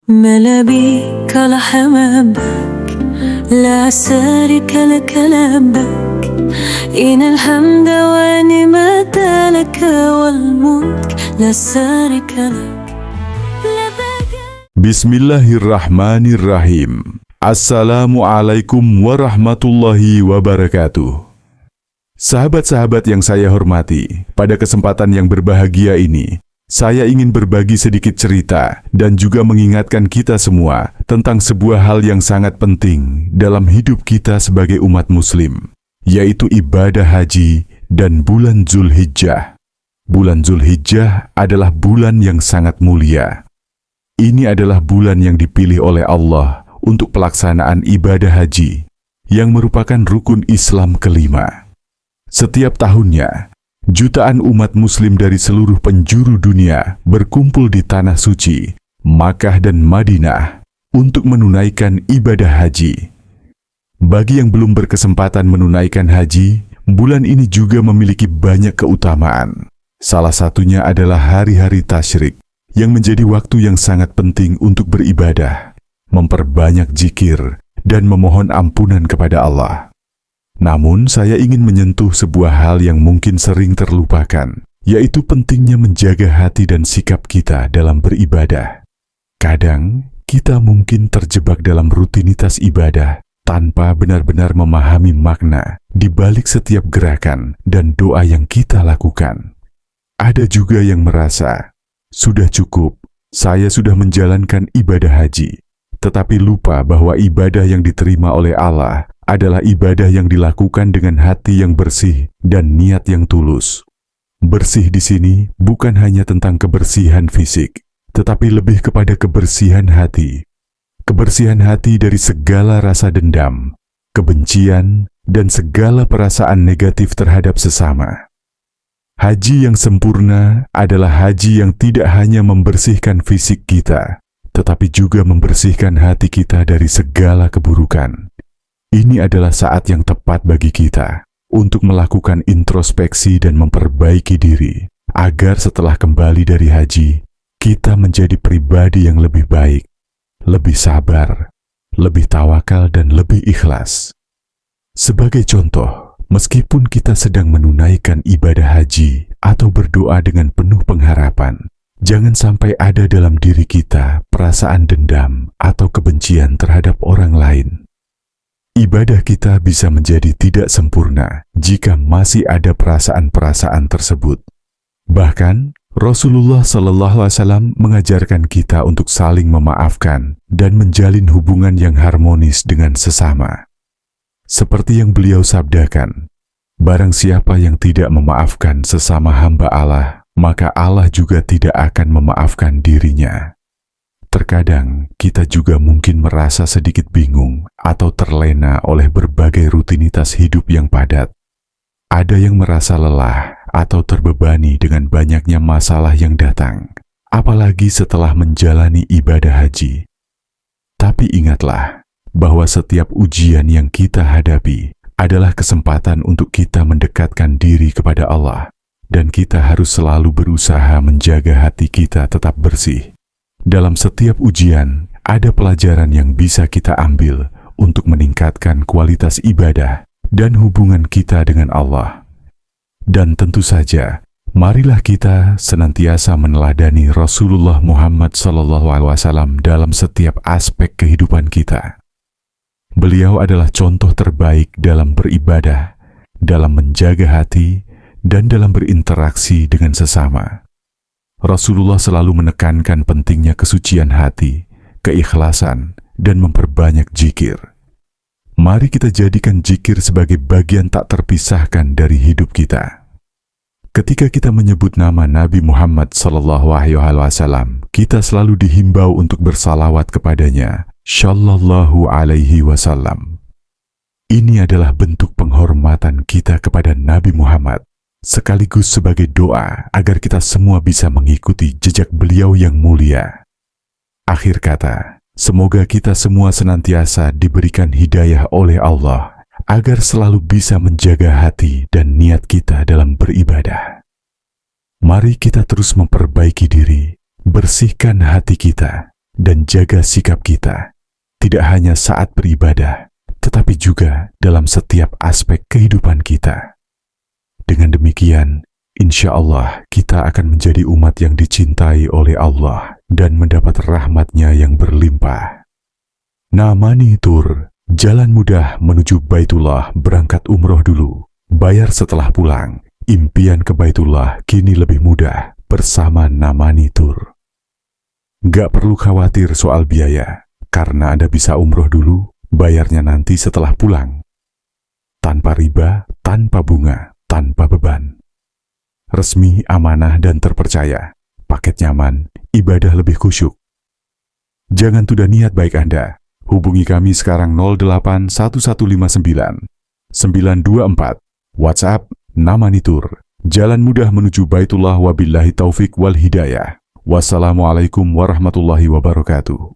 ما بيك لحم أحبك لا شريك لك لبك إن الحمد والنعمة لك والملك لا شريك لك. Bismillahirrahmanirrahim. Assalamualaikum warahmatullahi wabarakatuh. Sahabat-sahabat yang saya hormati, pada kesempatan yang berbahagia ini, saya ingin berbagi sedikit cerita dan juga mengingatkan kita semua tentang sebuah hal yang sangat penting dalam hidup kita sebagai umat muslim, yaitu ibadah haji dan bulan Zulhijjah. Bulan Zulhijjah adalah bulan yang sangat mulia. Ini adalah bulan yang dipilih oleh Allah untuk pelaksanaan ibadah haji, yang merupakan rukun Islam kelima. Setiap tahunnya, jutaan umat muslim dari seluruh penjuru dunia berkumpul di Tanah Suci, Makkah dan Madinah, untuk menunaikan ibadah haji. Bagi yang belum berkesempatan menunaikan haji, bulan ini juga memiliki banyak keutamaan. Salah satunya adalah hari-hari tasyrik, yang menjadi waktu yang sangat penting untuk beribadah, memperbanyak zikir, dan memohon ampunan kepada Allah. Namun, saya ingin menyentuh sebuah hal yang mungkin sering terlupakan, yaitu pentingnya menjaga hati dan sikap kita dalam beribadah. Kadang, kita mungkin terjebak dalam rutinitas ibadah tanpa benar-benar memahami makna di balik setiap gerakan dan doa yang kita lakukan. Ada juga yang merasa, sudah cukup, saya sudah menjalankan ibadah haji, tetapi lupa bahwa ibadah yang diterima oleh Allah adalah ibadah yang dilakukan dengan hati yang bersih dan niat yang tulus. Bersih di sini bukan hanya tentang kebersihan fisik, tetapi lebih kepada kebersihan hati. Kebersihan hati dari segala rasa dendam, kebencian, dan segala perasaan negatif terhadap sesama. Haji yang sempurna adalah haji yang tidak hanya membersihkan fisik kita, tetapi juga membersihkan hati kita dari segala keburukan. Ini adalah saat yang tepat bagi kita untuk melakukan introspeksi dan memperbaiki diri, agar setelah kembali dari haji, kita menjadi pribadi yang lebih baik, lebih sabar, lebih tawakal, dan lebih ikhlas. Sebagai contoh, meskipun kita sedang menunaikan ibadah haji atau berdoa dengan penuh pengharapan, jangan sampai ada dalam diri kita perasaan dendam atau kebencian terhadap orang lain. Ibadah kita bisa menjadi tidak sempurna jika masih ada perasaan-perasaan tersebut. Bahkan, Rasulullah SAW mengajarkan kita untuk saling memaafkan dan menjalin hubungan yang harmonis dengan sesama. Seperti yang beliau sabdakan, barang siapa yang tidak memaafkan sesama hamba Allah, maka Allah juga tidak akan memaafkan dirinya. Terkadang kita juga mungkin merasa sedikit bingung atau terlena oleh berbagai rutinitas hidup yang padat. Ada yang merasa lelah atau terbebani dengan banyaknya masalah yang datang, apalagi setelah menjalani ibadah haji. Tapi ingatlah bahwa setiap ujian yang kita hadapi adalah kesempatan untuk kita mendekatkan diri kepada Allah, dan kita harus selalu berusaha menjaga hati kita tetap bersih. Dalam setiap ujian, ada pelajaran yang bisa kita ambil untuk meningkatkan kualitas ibadah dan hubungan kita dengan Allah. Dan tentu saja, marilah kita senantiasa meneladani Rasulullah Muhammad SAW dalam setiap aspek kehidupan kita. Beliau adalah contoh terbaik dalam beribadah, dalam menjaga hati, dan dalam berinteraksi dengan sesama. Rasulullah selalu menekankan pentingnya kesucian hati, keikhlasan, dan memperbanyak zikir. Mari kita jadikan zikir sebagai bagian tak terpisahkan dari hidup kita. Ketika kita menyebut nama Nabi Muhammad SAW, kita selalu dihimbau untuk bersalawat kepadanya, Shallallahu Alaihi Wasallam. Ini adalah bentuk penghormatan kita kepada Nabi Muhammad, sekaligus sebagai doa agar kita semua bisa mengikuti jejak beliau yang mulia. Akhir kata, semoga kita semua senantiasa diberikan hidayah oleh Allah, agar selalu bisa menjaga hati dan niat kita dalam beribadah. Mari kita terus memperbaiki diri, bersihkan hati kita, dan jaga sikap kita, tidak hanya saat beribadah, tetapi juga dalam setiap aspek kehidupan kita. Dengan demikian, insya Allah kita akan menjadi umat yang dicintai oleh Allah dan mendapat rahmat-Nya yang berlimpah. Namani Tour, jalan mudah menuju Baitullah, berangkat umroh dulu, bayar setelah pulang. Impian ke Baitullah kini lebih mudah bersama Namani Tour. Gak perlu khawatir soal biaya, karena Anda bisa umroh dulu, bayarnya nanti setelah pulang. Tanpa riba, tanpa bunga, tanpa beban. Resmi, amanah, dan terpercaya. Paket nyaman, ibadah lebih khusyuk. Jangan tunda niat baik Anda. Hubungi kami sekarang 08 1159 924. WhatsApp Namani Tour. Jalan mudah menuju Baitullah, wabillahi taufik wal hidayah. Wassalamualaikum warahmatullahi wabarakatuh.